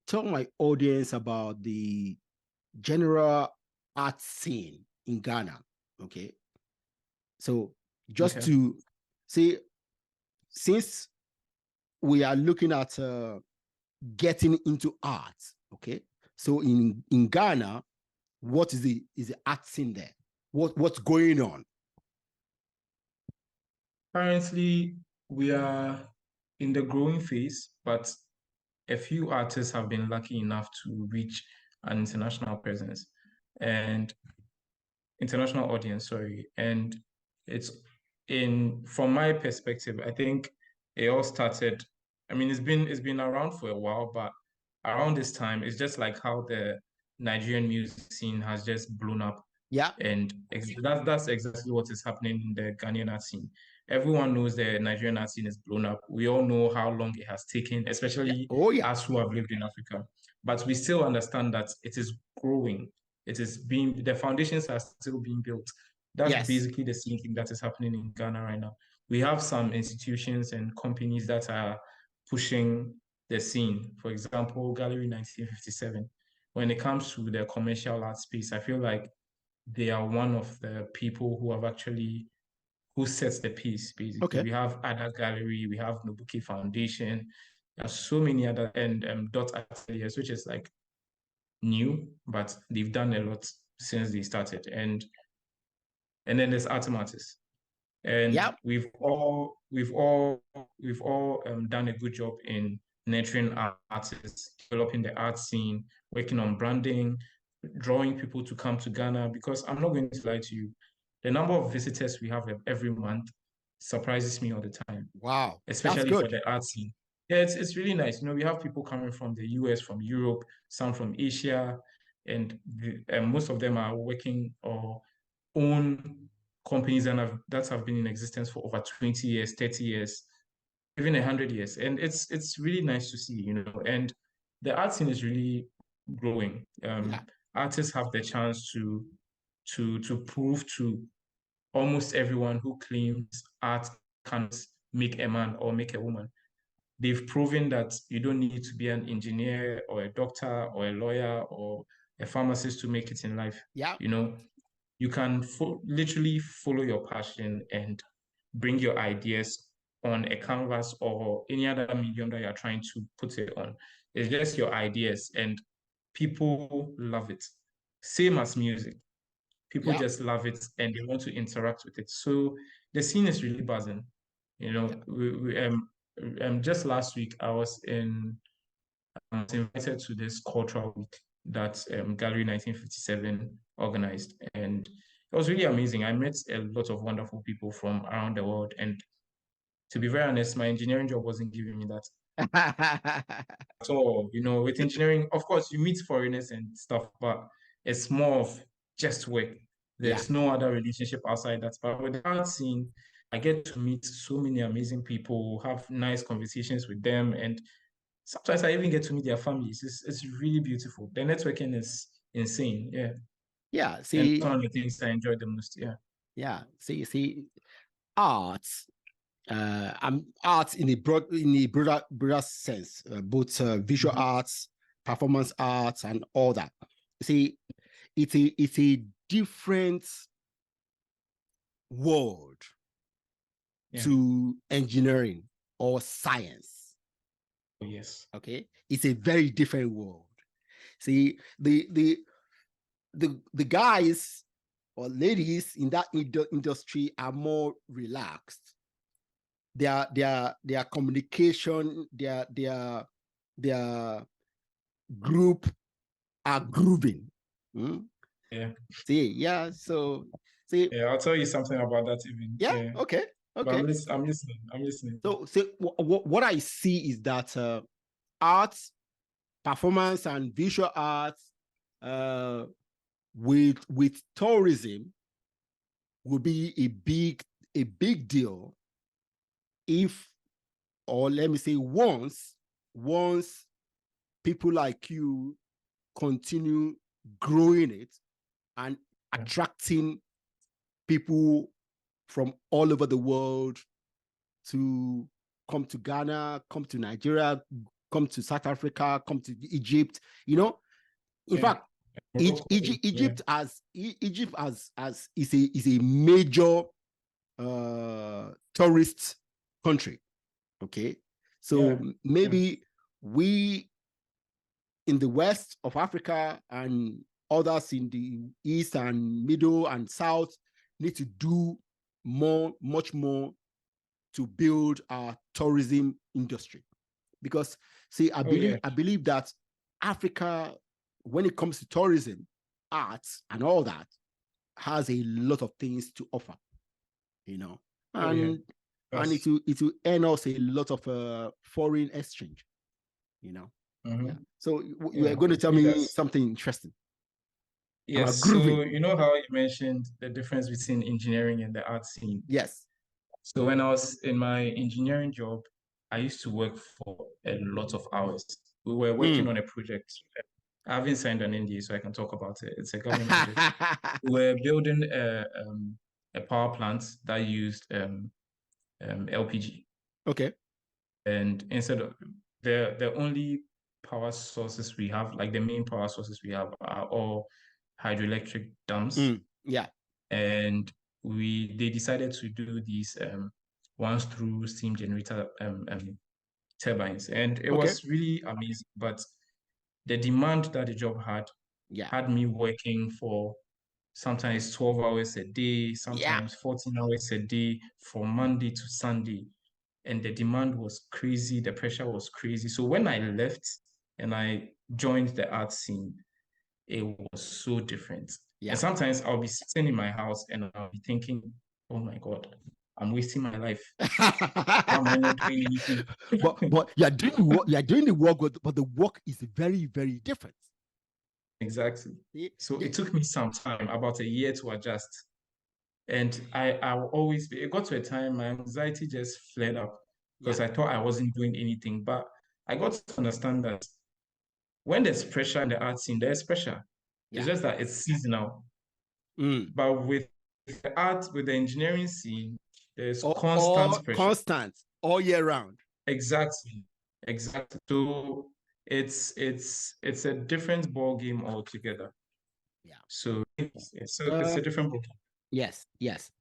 tell my audience about the general art scene in Ghana. Okay. So just to say, since we are looking at getting into art, okay. So in Ghana, what is the art scene there? What's going on? Currently, we are in the growing phase, but a few artists have been lucky enough to reach an international presence and international audience, sorry. And it's from my perspective, I think it all started. I mean, it's been around for a while, but around this time, it's just like how the Nigerian music scene has just blown up. Yeah. And that's exactly what is happening in the Ghanaian art scene. Everyone knows the Nigerian art scene is blown up. We all know how long it has taken, especially us who have lived in Africa. But we still understand that it is growing. It is being, the foundations are still being built. That's basically the same thing that is happening in Ghana right now. We have some institutions and companies that are pushing the scene. For example, Gallery 1957. When it comes to the commercial art space, I feel like they are one of the people who have actually, who sets the piece, basically. Okay. We have Ada Gallery, we have Nobuki Foundation, there's so many other, and Dot Ateliers, which is like new, but they've done a lot since they started. And then there's Artemartis. And we've all done a good job in nurturing artists, developing the art scene, working on branding, drawing people to come to Ghana. Because I'm not going to lie to you, the number of visitors we have every month surprises me all the time. Wow, especially for the art scene. Yeah, it's really nice. You know, we have people coming from the US, from Europe, some from Asia, and most of them are working or own companies that have been in existence for over 20 years, 30 years, even 100 years. And it's really nice to see, you know, and the art scene is really growing. Artists have the chance to prove to almost everyone who claims art can make a man or make a woman. They've proven that you don't need to be an engineer or a doctor or a lawyer or a pharmacist to make it in life. Yeah. You know, you can literally follow your passion and bring your ideas on a canvas or any other medium that you're trying to put it on. It's just your ideas and people love it. Same as music. People just love it and they want to interact with it. So the scene is really buzzing. You know, just last week I was invited to this cultural week that Gallery 1957 organized, and it was really amazing. I met a lot of wonderful people from around the world, and to be very honest, my engineering job wasn't giving me that at all. You know, with engineering, of course, you meet foreigners and stuff, but it's more of just work. There's no other relationship outside that. But with the art scene, I get to meet so many amazing people, have nice conversations with them, and sometimes I even get to meet their families. It's really beautiful. The networking is insane. Yeah. Yeah. See, and one of the things I enjoy the most. Yeah. Yeah. See, art. Art in a broader sense, both visual arts, performance arts, and all that. See, it's a different world to engineering or science. Oh, yes. Okay, it's a very different world. See, the guys or ladies in that industry are more relaxed. Their communication, their group are grooving. Yeah. So yeah, I'll tell you something about that even. Yeah. Okay. But I'm listening. So what I see is that arts, performance, and visual arts with tourism will be a big deal if, or let me say once people like you continue growing it and attracting people from all over the world to come to Ghana, come to Nigeria, come to South Africa, come to Egypt. You know, in fact, Egypt is a major tourist country. Okay, so maybe we in the west of Africa and others in the east and middle and south need to do much more to build our tourism industry. Because see, I believe that Africa, when it comes to tourism, arts, and all that, has a lot of things to offer, you know, and it will earn us a lot of foreign exchange, you know. So you are going to tell me something interesting. Yes. So you know how you mentioned the difference between engineering and the art scene. Yes. So when I was in my engineering job, I used to work for a lot of hours. We were working on a project. I haven't signed an NDA, so I can talk about it. It's a government project. We're building a power plant that used LPG. Okay. And instead of the only power sources we have, like the main power sources we have, are all hydroelectric dams. Yeah. And they decided to do these ones through steam generator turbines, and it was really amazing. But the demand that the job had me working for sometimes 12 hours a day, sometimes 14 hours a day, from Monday to Sunday. And the demand was crazy, the pressure was crazy. So when I left and I joined the art scene, it was so different. And sometimes I'll be sitting in my house and I'll be thinking, oh my God, I'm wasting my life. How am I not doing anything? but you're doing the work, but the work is very, very different. Exactly. So it took me some time, about a year, to adjust. And I will always be, it got to a time my anxiety just flared up because I thought I wasn't doing anything. But I got to understand that when there's pressure in the art scene, there's pressure. It's just that it's seasonal. But with the engineering scene, there's constant pressure. Constant, all year round. Exactly. So it's a different ball game altogether. Yeah. So it's a different ball game. Yes.